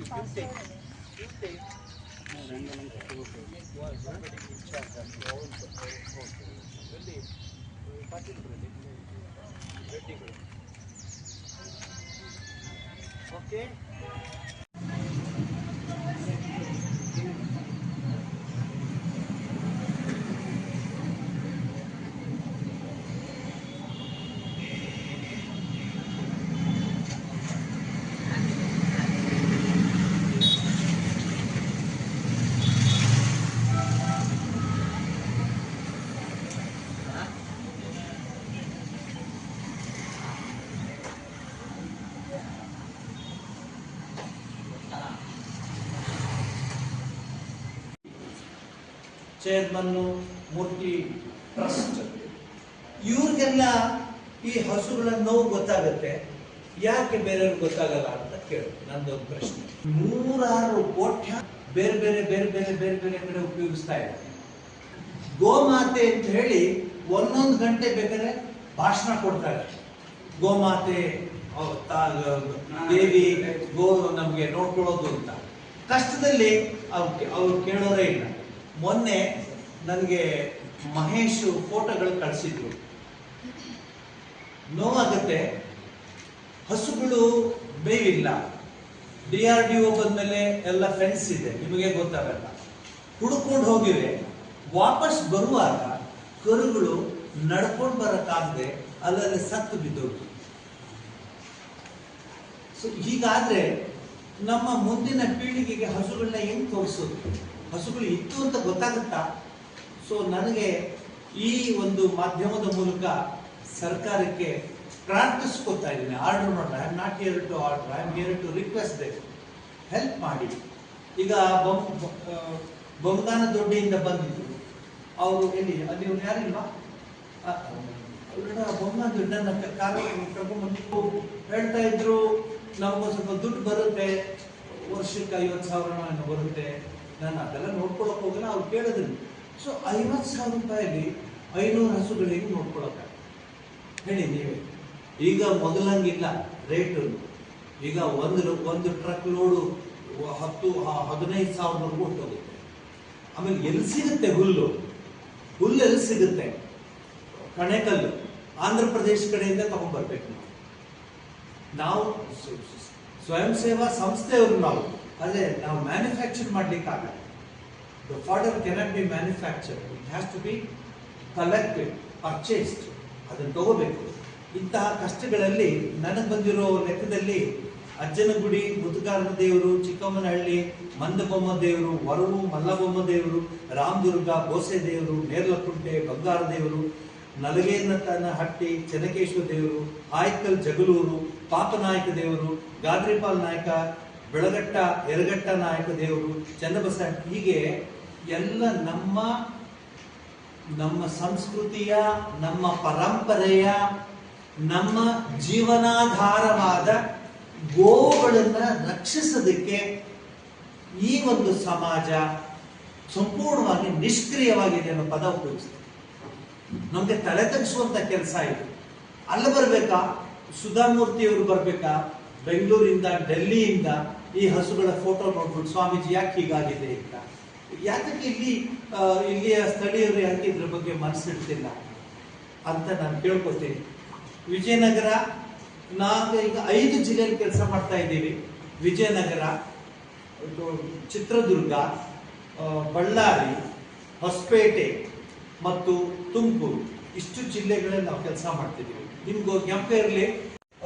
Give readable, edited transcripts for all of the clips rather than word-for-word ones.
Okay. Chairman ಮೂರ್ತಿ trust ಇವ್ರಿಗೆಲ್ಲ ಈ ಹಸುಗಳ ನೋವು ಗೊತ್ತಾಗುತ್ತೆ, ಯಾಕೆ ಬೇರೆಯವ್ರಿಗೆ ಗೊತ್ತಾಗಲ್ಲ ಅಂತ ಕೇಳಿ ನಂದೊಂದು ಪ್ರಶ್ನೆ. 106 ಕೋಟಿ ಬೇರೆ ಬೇರೆ ಬೇರೆ ಬೇರೆ ಬೇರೆ ಬೇರೆ ಕಡೆ ಉಪಯೋಗಿಸ್ತಾ ಇದೆ. ಗೋಮಾತೆ ಅಂತ ಹೇಳಿ ಒಂದೊಂದು ಗಂಟೆ ಬೇಕಾದ್ರೆ ಭಾಷಣ ಕೊಡ್ತಾರೆ. ಗೋಮಾತೆ ದೇವಿ ಗೋ ನಮ್ಗೆ ನೋಡ್ಕೊಳ್ಳೋದು ಅಂತ. ಕಷ್ಟದಲ್ಲಿ ಅವ್ರು ಕೇಳೋರೇ ಇಲ್ಲ. ಮೊನ್ನೆ ನನಗೆ ಮಹೇಶ್ ಫೋಟೋಗಳು ಕಳಿಸಿದ್ರು. ನೋವಾಗುತ್ತೆ. ಹಸುಗಳು ಮೇವಿಲ್ಲ. DRDO ಬಂದ್ಮೇಲೆ ಎಲ್ಲ ಫೆನ್ಸ್ ಇದೆ, ನಿಮಗೆ ಗೊತ್ತಾಗಲ್ಲ. ಹುಡ್ಕೊಂಡು ಹೋಗಿವೆ. ವಾಪಸ್ ಬರುವಾಗ ಕರುಗಳು ನಡ್ಕೊಂಡು ಬರಕ್ಕಾಗದೆ ಅಲ್ಲಲ್ಲಿ ಸತ್ತು ಬಿದ್ದೋಗಿ. ಸೊ ಹೀಗಾದ್ರೆ ನಮ್ಮ ಮುಂದಿನ ಪೀಳಿಗೆಗೆ ಹಸುಗಳನ್ನ ಹೆಂಗ್ ತೋರಿಸೋದು? ಹಸುಗಳು ಇತ್ತು ಅಂತ ಗೊತ್ತಾಗುತ್ತಾ? ಸೊ ನನಗೆ ಈ ಒಂದು ಮಾಧ್ಯಮದ ಮೂಲಕ ಸರ್ಕಾರಕ್ಕೆ ಪ್ರಾರ್ಥಿಸ್ಕೊತಾ ಇದ್ದೀನಿ. ಆರ್ಡರ್ ಮಾಡೋಣ. I am not here to order, I am here to request that help ಮಾಡಿ. ಈಗ ಬೊಮ್ಮಗಾನ ದೊಡ್ಡಿಯಿಂದ ಬಂದಿದ್ರು ಅವರು. ಎಲ್ಲಿ ಅಲ್ಲಿ ಯಾರಿಲ್ವಾ? ಬೊಮ್ಮಗಾನ ದೊಡ್ಡನ್ನ ಕರ್ಕೊಂಡ್ಬಂದು ಹೇಳ್ತಾ ಇದ್ರು, ನಮಗೂ ಸ್ವಲ್ಪ ದುಡ್ಡು ಬರುತ್ತೆ, ವರ್ಷಕ್ಕೆ 50,000 ಬರುತ್ತೆ. ನಾನು ಅದೆಲ್ಲ ನೋಡ್ಕೊಳಕ್ ಹೋಗಲ್ಲ. ಅವ್ರು ಕೇಳಿದ್ರು. ಸೊ 50,000 ರೂಪಾಯಲ್ಲಿ 500 ಹಸುಗಳಿಗೆ ನೋಡ್ಕೊಳಕ ಹೇಳಿ ನೀವೇ. ಈಗ ಮೊದಲಂಗಿಲ್ಲ ರೇಟು. ಈಗ ಒಂದು ಟ್ರಕ್ ಲೋಡು 10-15,000 ಹೊಟ್ಟೋಗುತ್ತೆ. ಆಮೇಲೆ ಎಲ್ಲಿ ಸಿಗುತ್ತೆ ಹುಲ್ಲು ಎಲ್ಲಿ ಸಿಗುತ್ತೆ? ಕಣೆಕಲ್ಲು ಆಂಧ್ರ ಪ್ರದೇಶ ಕಡೆಯಿಂದ ತಗೊಂಡ್ಬರ್ಬೇಕು. ನಾವು ಸ್ವಯಂ ಸೇವಾ ಸಂಸ್ಥೆಯವರು ನಾವು, ಅದೇ ನಾವು ಮ್ಯಾನುಫ್ಯಾಕ್ಚರ್ ಮಾಡ್ಲಿಕ್ಕೆ ಆಗಲ್ಲ. The fodder cannot be manufacture, it has to be collected, purchased. ಅದನ್ನು ತಗೋಬೇಕು. ಇಂತಹ ಕಷ್ಟಗಳಲ್ಲಿ ನನಗೆ ಬಂದಿರೋ ಲೆಕ್ಕದಲ್ಲಿ ಅಜ್ಜನಗುಡಿ, ಮುತ್ತುಗಾರನ ದೇವರು, ಚಿಕ್ಕಮ್ಮನಹಳ್ಳಿ, ಮಂದಬೊಮ್ಮ ದೇವರು, ವರವು ಮಲ್ಲಬೊಮ್ಮ ದೇವರು, ರಾಮದುರ್ಗ, ಬೋಸೆ ದೇವರು, ನೇರ್ಲಕುಂಟೆ, ಬಂಗಾರ ದೇವರು, ನಲಗೇನಹಟ್ಟಿ, ಚೆನ್ನಕೇಶ್ವರ ದೇವರು, ಆಯ್ಕಲ್ ಜಗಲೂರು, ಪಾಪನಾಯಕ ದೇವರು, ಗಾದ್ರಿಪಾಲ್ ನಾಯಕ, ಬೆಳಗಟ್ಟ ಎರಗಟ್ಟ ನಾಯಕ ದೇವರು, ಚನ್ನಬಸ. ಹೀಗೆ ಎಲ್ಲ ನಮ್ಮ ಸಂಸ್ಕೃತಿಯ, ನಮ್ಮ ಪರಂಪರೆಯ, ನಮ್ಮ ಜೀವನಾಧಾರವಾದ ಗೋವುಗಳನ್ನ ರಕ್ಷಿಸೋದಕ್ಕೆ ಈ ಒಂದು ಸಮಾಜ ಸಂಪೂರ್ಣವಾಗಿ ನಿಷ್ಕ್ರಿಯವಾಗಿದೆ ಅನ್ನೋ ಪದ ಉಪಯೋಗಿಸ್ತಾರೆ. ನಮ್ಗೆ ತಲೆ ತಗ್ಗಿಸುವಂತ ಕೆಲಸ ಇದು. ಅಲ್ಲಿ ಬರ್ಬೇಕಾ? ಸುಧಾಮೂರ್ತಿಯವರು ಬರ್ಬೇಕಾ? ಬೆಂಗಳೂರಿಂದ, ಡೆಲ್ಲಿಯಿಂದ ಈ ಹಸುಗಳ ಫೋಟೋ ನೋಡ್ಬಿಟ್ಟು ಸ್ವಾಮೀಜಿ ಯಾಕೆ ಹೀಗಾಗಿದೆ ಅಂತ. ಯಾತಕ್ಕೆ ಇಲ್ಲಿಯ ಸ್ಥಳೀಯರು ಯಾಕೆ ಇದ್ರ ಬಗ್ಗೆ ಮನಸ್ಸಿಡ್ತಿಲ್ಲ ಅಂತ ನಾನು ಕೇಳ್ಕೊತೀನಿ. ವಿಜಯನಗರ, ನಾವು ಈಗ 5 ಜಿಲ್ಲೆಯಲ್ಲಿ ಕೆಲಸ ಮಾಡ್ತಾ ಇದ್ದೀವಿ. ವಿಜಯನಗರ, ಚಿತ್ರದುರ್ಗ, ಬಳ್ಳಾರಿ, ಹೊಸಪೇಟೆ ಮತ್ತು ತುಮಕೂರು, ಇಷ್ಟು ಜಿಲ್ಲೆಗಳಲ್ಲಿ ನಾವು ಕೆಲಸ ಮಾಡ್ತಿದ್ದೀವಿ. ನಿಮ್ಗೆ ಜ್ಞಾಪಕ ಇರಲಿ,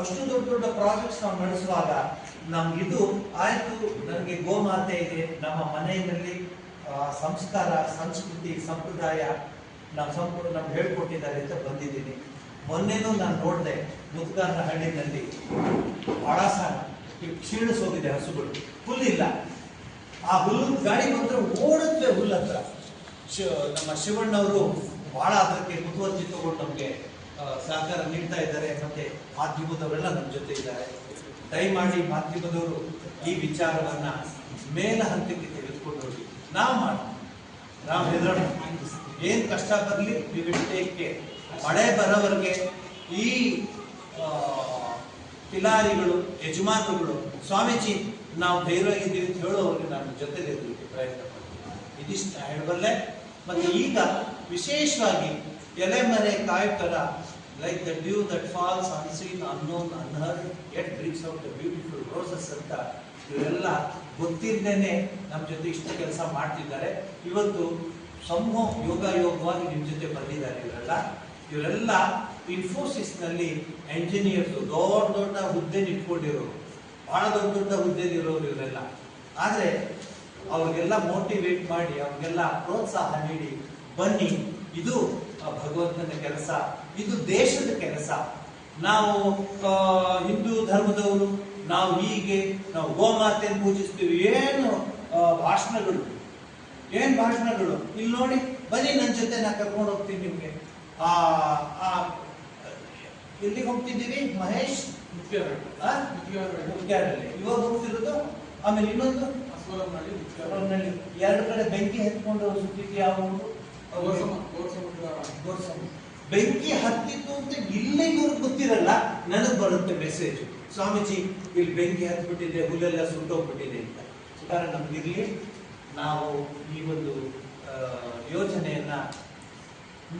ಅಷ್ಟು ದೊಡ್ಡ ದೊಡ್ಡ ಪ್ರಾಜೆಕ್ಟ್ಸ್ ನಾವು ನಡೆಸುವಾಗ ನಮ್ಗಿದು ಆಯ್ತು. ನನಗೆ ಗೋಮಾತೆ ಇದೆ, ನಮ್ಮ ಮನೆಯಲ್ಲಿ ಸಂಸ್ಕಾರ, ಸಂಸ್ಕೃತಿ, ಸಂಪ್ರದಾಯ ನಾವು ಸಂಪೂರ್ಣ ನಮ್ಗೆ ಹೇಳ್ಕೊಟ್ಟಿದ್ದಾರೆ ಅಂತ ಬಂದಿದ್ದೀನಿ. ಮೊನ್ನೆನೂ ನಾನು ನೋಡಿದೆ, ಮುತ್ತುಗಾರನ ಹಳ್ಳಿನಲ್ಲಿ ಬಹಳ ಕ್ಷೀಣಿಸೋಗಿದೆ ಹಸುಗಳು. ಹುಲ್ಲಿಲ್ಲ. ಆ ಹುಲ್ಲು ಗಾಡಿ ಮಾತ್ರ ಓಡುತ್ತವೆ ಹುಲ್ಲು ಹತ್ರ. ನಮ್ಮ ಶಿವಣ್ಣವರು ಬಹಳ ಅದಕ್ಕೆ ಮುತುವರ್ಜಿ ತಗೊಂಡು ನಮಗೆ ಸಹಕಾರ ನೀಡ್ತಾ ಇದ್ದಾರೆ. ಮತ್ತೆ ಮಾಧ್ಯಮದವರೆಲ್ಲ ನಮ್ಮ ಜೊತೆ ಇದ್ದಾರೆ. ದಯಮಾಡಿ ಮಾಧ್ಯಮದವರು ಈ ವಿಚಾರವನ್ನ ಮೇಲ ಹಂತಕ್ಕೆ ತೆಗೆದುಕೊಂಡು ಹೋಗಿ ನಾವು ಹೆದರೋಣ. ಏನ್ ಕಷ್ಟ ಬರಲಿ, ವಿವಿಧತೆಗೆ ಮಳೆ ಬರೋವರೆಗೆ ಈ ಪಿಲಾರಿಗಳು, ಯಜಮಾನರುಗಳು, ಸ್ವಾಮೀಜಿ ನಾವು ಧೈರ್ಯವಾಗಿದ್ದೀವಿ ಅಂತ ಹೇಳೋರಿಗೆ ನಾನು ಜೊತೆಗೆ ಇರಲಿಕ್ಕೆ ಪ್ರಯತ್ನ ಮಾಡ್ತೀನಿ. ಇದಿಷ್ಟು ಹೇಳಬಲ್ಲೆ. ಮತ್ತು ಈಗ ವಿಶೇಷವಾಗಿ ಎಲೆಮರೆ ಕಾಯ್ತರ like the dew that falls unseen unknown unheard yet brings out the beautiful roses ಅಂತ ಇವರೆಲ್ಲ ಗೊತ್ತಿಲ್ಲದೇನೆ ನಮ್ಮ ಜೊತೆ ಇಷ್ಟು ಕೆಲಸ ಮಾಡ್ತಿದ್ದಾರೆ. ಇವತ್ತು ಸಮೂಹ ಯೋಗವಾಗಿ ನಿಮ್ಮ ಜೊತೆ ಬಂದಿದ್ದಾರೆ. ಇವರೆಲ್ಲ ಇನ್ಫೋಸಿಸ್ನಲ್ಲಿ ಎಂಜಿನಿಯರ್ಸ್ ದೊಡ್ಡ ಹುದ್ದೆ ಇಟ್ಕೊಂಡಿರೋರು, ಬಹಳ ದೊಡ್ಡ ಹುದ್ದೆಲಿರೋರು ಇವರೆಲ್ಲ. ಆದರೆ ಅವ್ರಿಗೆಲ್ಲ ಮೋಟಿವೇಟ್ ಮಾಡಿ, ಅವ್ರಿಗೆಲ್ಲ ಪ್ರೋತ್ಸಾಹ ನೀಡಿ, ಬನ್ನಿ ಇದು ಭಗವಂತನ ಕೆಲಸ, ಇದು ದೇಶದ ಕೆಲಸ. ನಾವು ಹಿಂದೂ ಧರ್ಮದವರು, ನಾವು ಹೀಗೆ ನಾವು ಗೋಮಾತೆಯನ್ನು ಪೂಜಿಸ್ತೀವಿ, ಏನು ಭಾಷಣಗಳು, ಇಲ್ಲಿ ನೋಡಿ, ಬನ್ನಿ ನನ್ನ ಜೊತೆ ನಾ ಕರ್ಕೊಂಡು ಹೋಗ್ತೀನಿ ನಿಮ್ಗೆ. ಎಲ್ಲಿಗೆ ಹೋಗ್ತಿದ್ದೀವಿ ಮಹೇಶ್? ಮುಖ್ಯಾರಲ್ಲಿ ಇವಾಗ ಹೋಗ್ತಿರೋದು. ಆಮೇಲೆ ಇನ್ನೊಂದು ಎರಡು ಕಡೆ ಬೆಂಕಿ ಹತ್ಕೊಂಡು ಸುತ್ತಿದ್ವಿ. ಯಾವ ಬೆಂಕಿ ಹತ್ತಿತ್ತು ಅಂತ ಇಲ್ಲಿಗೂ ಗೊತ್ತಿರಲ್ಲ, ನನಗೆ ಬರುತ್ತೆ ಮೆಸೇಜ್, ಸ್ವಾಮೀಜಿ ಇಲ್ಲಿ ಬೆಂಕಿ ಹತ್ಬಿಟ್ಟಿದೆ, ಹುಲ್ಲೆಲ್ಲ ಸುಟ್ಟೋಗ್ಬಿಟ್ಟಿದೆ ಅಂತ. ಸುಧಾರ ನಮ್ಗಿರ್ಲಿ, ನಾವು ಈ ಒಂದು ಯೋಜನೆಯನ್ನ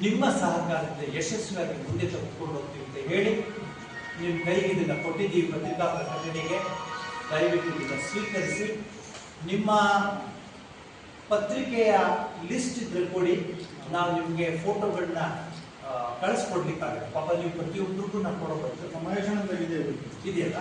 ನಿಮ್ಮ ಸಹಕಾರದಿಂದ ಯಶಸ್ವಿಯಾಗಿ ಮುಂದೆ ತೆಗೆದುಕೊಂಡು ಹೋಗ್ತೀವಿ ಅಂತ ಹೇಳಿ, ನಿಮ್ಮ ಕೈಗೆ ಇದನ್ನು ಕೊಟ್ಟಿದ್ದೀವಿ ಪತ್ರಿಕಾ ಪ್ರಕಟಣೆಗೆ. ದಯವಿಟ್ಟು ಇದನ್ನು ಸ್ವೀಕರಿಸಿ. ನಿಮ್ಮ ಪತ್ರಿಕೆಯ ಲಿಸ್ಟ್ ಇದ್ರೆ ಕೊಡಿ, ನಾವು ನಿಮಗೆ ಫೋಟೋಗಳನ್ನ ಕಳಿಸ್ಕೊಡ್ಲಿಕ್ಕಾಗುತ್ತೆ. ಪಾಪ ನೀವು ಪ್ರತಿಯೊಬ್ಬರಿಗೂ ನಾವು ಕೊಡೋ ಬರ್ತದೆ. ಮಹೇಶ್ ಇದೆಯಲ್ಲ.